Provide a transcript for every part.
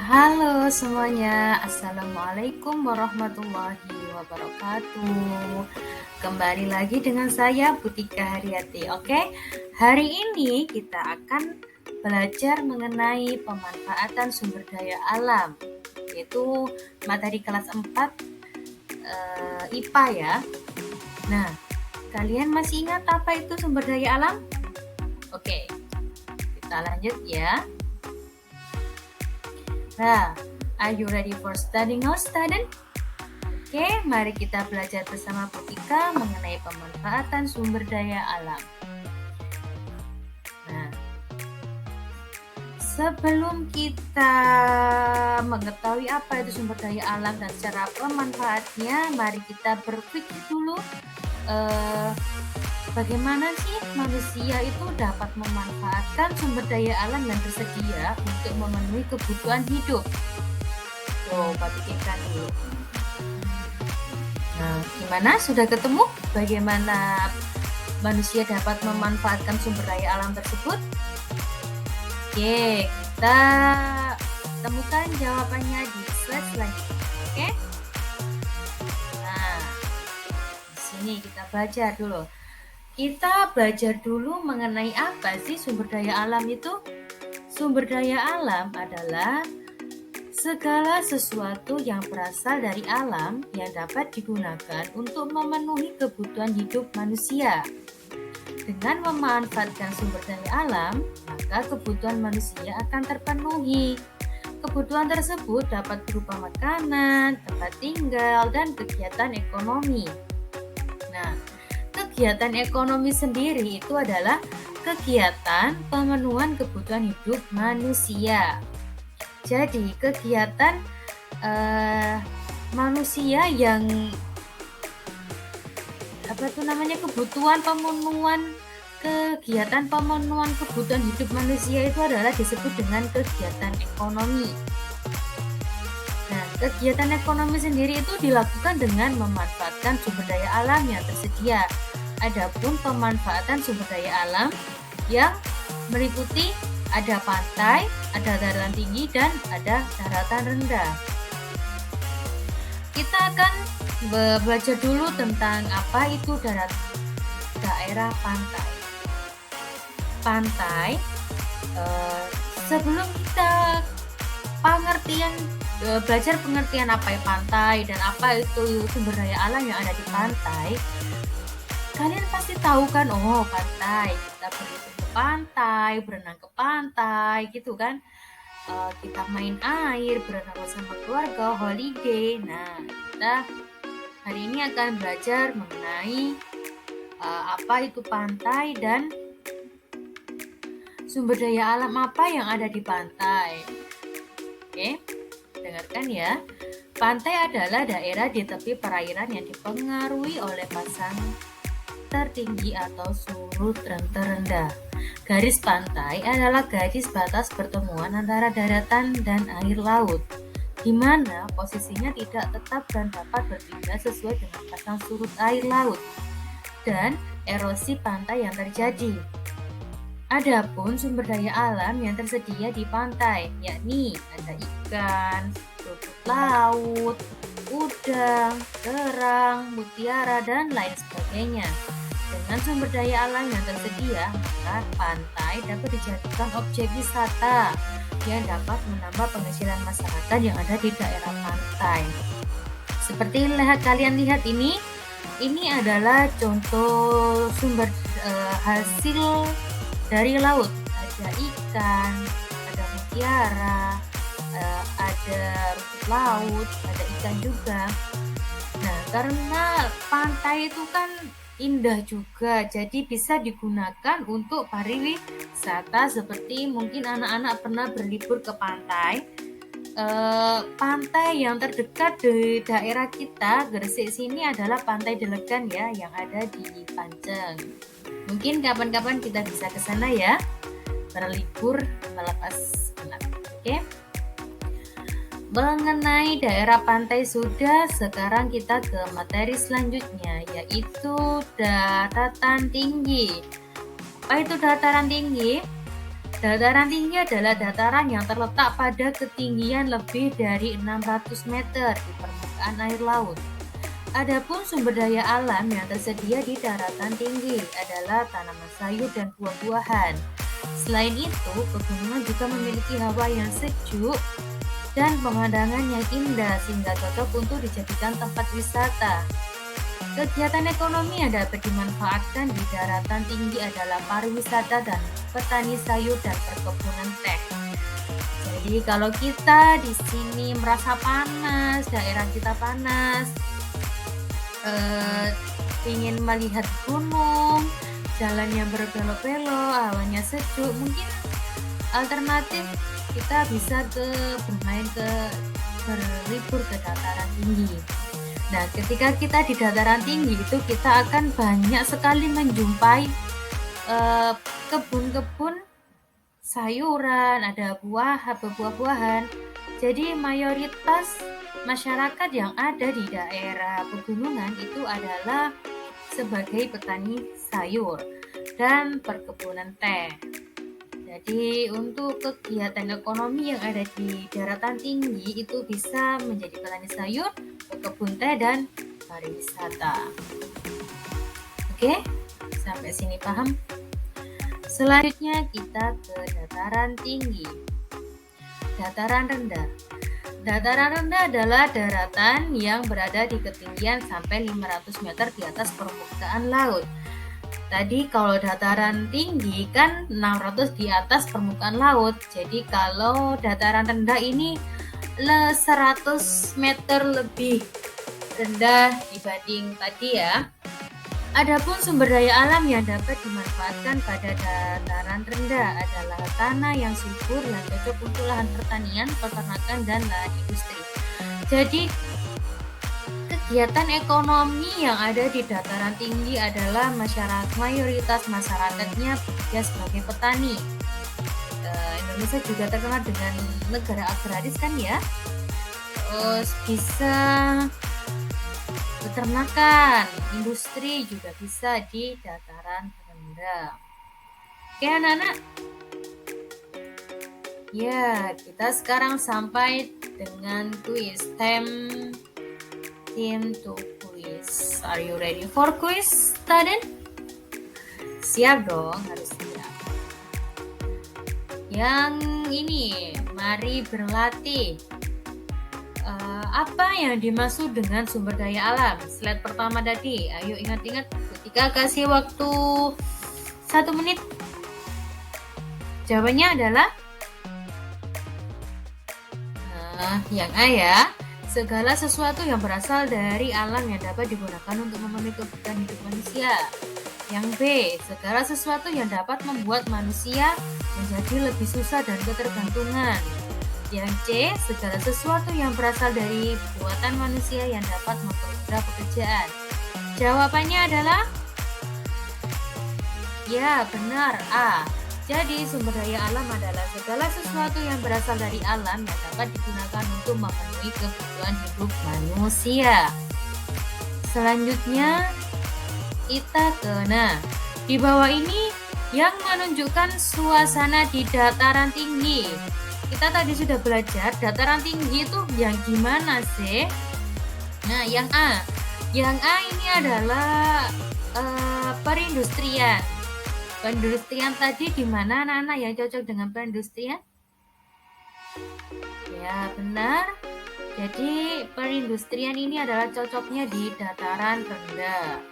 Halo semuanya, Assalamualaikum warahmatullahi wabarakatuh. Kembali lagi dengan saya Butika Haryati. Oke, hari ini kita akan belajar mengenai pemanfaatan sumber daya alam, yaitu materi kelas 4 IPA ya. Nah, kalian masih ingat apa itu sumber daya alam? Oke, kita lanjut ya. Nah, are you ready for studying now, student? Oke, mari kita belajar bersama Butika mengenai pemanfaatan sumber daya alam. Nah, sebelum kita mengetahui apa itu sumber daya alam dan cara pemanfaatnya, mari kita berpikir dulu bagaimana sih manusia itu dapat memanfaatkan sumber daya alam yang tersedia untuk memenuhi kebutuhan hidup. Coba pikirkan dulu. Nah, gimana? Sudah ketemu bagaimana manusia dapat memanfaatkan sumber daya alam tersebut? Oke, kita temukan jawabannya di slide selanjutnya. Oke? Nah, di sini kita belajar dulu. Kita belajar dulu mengenai apa sih sumber daya alam itu? Sumber daya alam adalah segala sesuatu yang berasal dari alam yang dapat digunakan untuk memenuhi kebutuhan hidup manusia. Dengan memanfaatkan sumber daya alam, maka kebutuhan manusia akan terpenuhi. Kebutuhan tersebut dapat berupa makanan, tempat tinggal, dan kegiatan ekonomi. Nah, kegiatan ekonomi sendiri itu adalah kegiatan pemenuhan kebutuhan hidup manusia. Jadi kegiatan manusia yang kebutuhan pemenuhan kegiatan pemenuhan kebutuhan hidup manusia itu adalah disebut dengan kegiatan ekonomi. Nah, kegiatan ekonomi sendiri itu dilakukan dengan memanfaatkan sumber daya alam yang tersedia. Adapun pemanfaatan sumber daya alam yang meliputi ada pantai, ada daratan tinggi, dan ada daratan rendah. Kita akan belajar dulu tentang apa itu daerah pantai. Pantai, sebelum kita belajar pengertian apa itu pantai dan apa itu sumber daya alam yang ada di pantai, kalian pasti tahu kan, oh pantai, kita pergi ke pantai, berenang ke pantai gitu kan, kita main air, berenang bersama keluarga, holiday. Nah, kita hari ini akan belajar mengenai apa itu pantai dan sumber daya alam apa yang ada di pantai. Oke, dengarkan ya. Pantai adalah daerah di tepi perairan yang dipengaruhi oleh pasang tertinggi atau surut terendah. Garis pantai adalah garis batas pertemuan antara daratan dan air laut, di mana posisinya tidak tetap dan dapat berpindah sesuai dengan pasang surut air laut dan erosi pantai yang terjadi. Adapun sumber daya alam yang tersedia di pantai, yakni ada ikan, rumput laut, udang, kerang, mutiara, dan lain sebagainya. Dengan sumber daya alam yang tersedia, maka pantai dapat dijadikan objek wisata yang dapat menambah penghasilan masyarakat yang ada di daerah pantai. Seperti kalian lihat ini adalah contoh sumber hasil dari laut. Ada ikan, ada mutiara, ada rumput laut, ada ikan juga. Nah, karena pantai itu kan indah juga, jadi bisa digunakan untuk pariwisata. Seperti mungkin anak-anak pernah berlibur ke pantai. Pantai yang terdekat di daerah kita, Gresik sini, adalah Pantai Delegan ya, yang ada di Panceng. Mungkin kapan-kapan kita bisa ke sana ya, berlibur melepas penat. Oke. Mengenai daerah pantai sudah, sekarang kita ke materi selanjutnya, yaitu dataran tinggi. Apa itu dataran tinggi? Dataran tinggi adalah dataran yang terletak pada ketinggian lebih dari 600 meter di permukaan air laut. Adapun sumber daya alam yang tersedia di daratan tinggi adalah tanaman sayur dan buah-buahan. Selain itu, pegunungan juga memiliki hawa yang sejuk dan pemandangan yang indah sehingga cocok untuk dijadikan tempat wisata. Kegiatan ekonomi yang dapat dimanfaatkan di daratan tinggi adalah pariwisata dan petani sayur dan perkebunan teh. Jadi kalau kita di sini merasa panas, daerah kita panas, ingin melihat gunung, jalan yang berbelok-belok, hawanya sejuk, mungkin alternatif kita bisa berlibur ke dataran tinggi. Nah, ketika kita di dataran tinggi itu kita akan banyak sekali menjumpai kebun-kebun sayuran, ada buah-buahan. Jadi mayoritas masyarakat yang ada di daerah pegunungan itu adalah sebagai petani sayur dan perkebunan teh. Jadi untuk kegiatan ekonomi yang ada di daratan tinggi itu bisa menjadi petani sayur, berkebun teh, dan pariwisata. Oke, sampai sini paham? Selanjutnya kita ke dataran tinggi. Dataran rendah. Dataran rendah adalah daratan yang berada di ketinggian sampai 500 meter di atas permukaan laut. Tadi kalau dataran tinggi kan 600 di atas permukaan laut. Jadi kalau dataran rendah ini 100 meter lebih rendah dibanding tadi ya. Adapun sumber daya alam yang dapat dimanfaatkan pada dataran rendah adalah tanah yang subur yang cocok untuk lahan pertanian, peternakan, dan lahan industri. Jadi kegiatan ekonomi yang ada di dataran tinggi adalah mayoritas masyarakatnya bekerja sebagai petani. Indonesia juga terkenal dengan negara agraris kan ya. Terus bisa peternakan, industri juga bisa di dataran rendah. Oke anak-anak. Ya, kita sekarang sampai dengan quiz. Team to quiz. Are you ready for quiz, student? Siap dong, harus siap. Yang ini, mari berlatih. Apa yang dimaksud dengan sumber daya alam? Slide pertama tadi. Ayo ingat-ingat. Ketika kasih waktu 1 menit. Jawabannya adalah yang A ya. Segala sesuatu yang berasal dari alam yang dapat digunakan untuk memenuhi kebutuhan hidup manusia. Yang B, segala sesuatu yang dapat membuat manusia menjadi lebih susah dan ketergantungan. Yang C, segala sesuatu yang berasal dari buatan manusia yang dapat mempermudah pekerjaan. Jawabannya adalah ya, benar, A. Jadi sumber daya alam adalah segala sesuatu yang berasal dari alam yang dapat digunakan untuk memenuhi kebutuhan hidup manusia. Selanjutnya kita ke di bawah ini yang menunjukkan suasana di dataran tinggi. Kita tadi sudah belajar dataran tinggi itu yang gimana sih? Nah, yang A. Yang A ini adalah perindustrian. Perindustrian tadi di mana anak-anak yang cocok dengan perindustrian? Ya, benar. Jadi perindustrian ini adalah cocoknya di dataran rendah.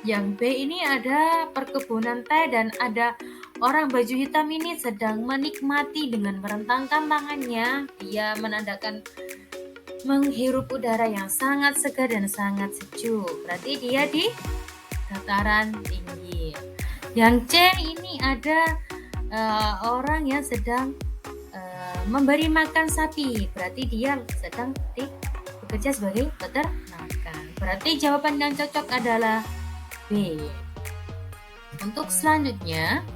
Yang B ini ada perkebunan teh dan ada orang baju hitam ini sedang menikmati dengan merentangkan tangannya. Dia menandakan menghirup udara yang sangat segar dan sangat sejuk. Berarti dia di dataran tinggi. Yang C ini ada orang yang sedang memberi makan sapi. Berarti dia sedang bekerja sebagai peternakan. Berarti jawaban yang cocok adalah B. Untuk selanjutnya,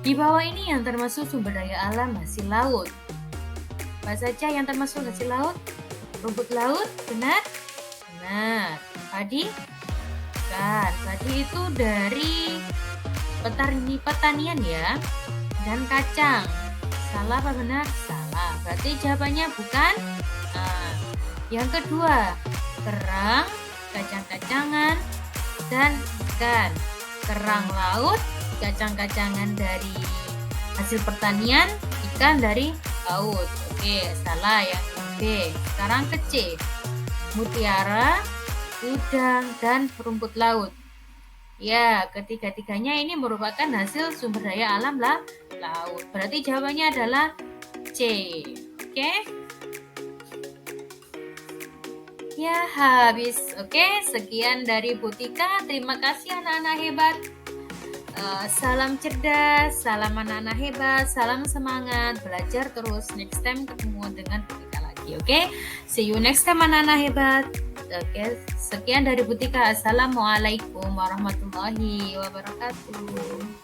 di bawah ini yang termasuk sumber daya alam hasil laut. Apa saja yang termasuk hasil laut? Rumput laut, benar? Benar. Padi? Kan, padi itu dari pertanian ya. Dan kacang. Salah apa benar? Salah. Berarti jawabannya bukan. Nah, yang kedua, kerang, kacang-kacangan, dan ikan. Kerang laut, kacang-kacangan dari hasil pertanian, ikan dari laut. Oke, salah yang B. Sekarang ke C. Mutiara, udang, dan rumput laut. Ya, ketiga-tiganya ini merupakan hasil sumber daya alam laut. Berarti jawabannya adalah C. Oke? Ya, habis. Oke, sekian dari Butika. Terima kasih anak-anak hebat. Salam cerdas, salam anak-anak hebat, salam semangat, belajar terus. Next time ketemu dengan Butika lagi, oke? See you next time anak-anak hebat. Oke, sekian dari Butika. Assalamualaikum warahmatullahi wabarakatuh.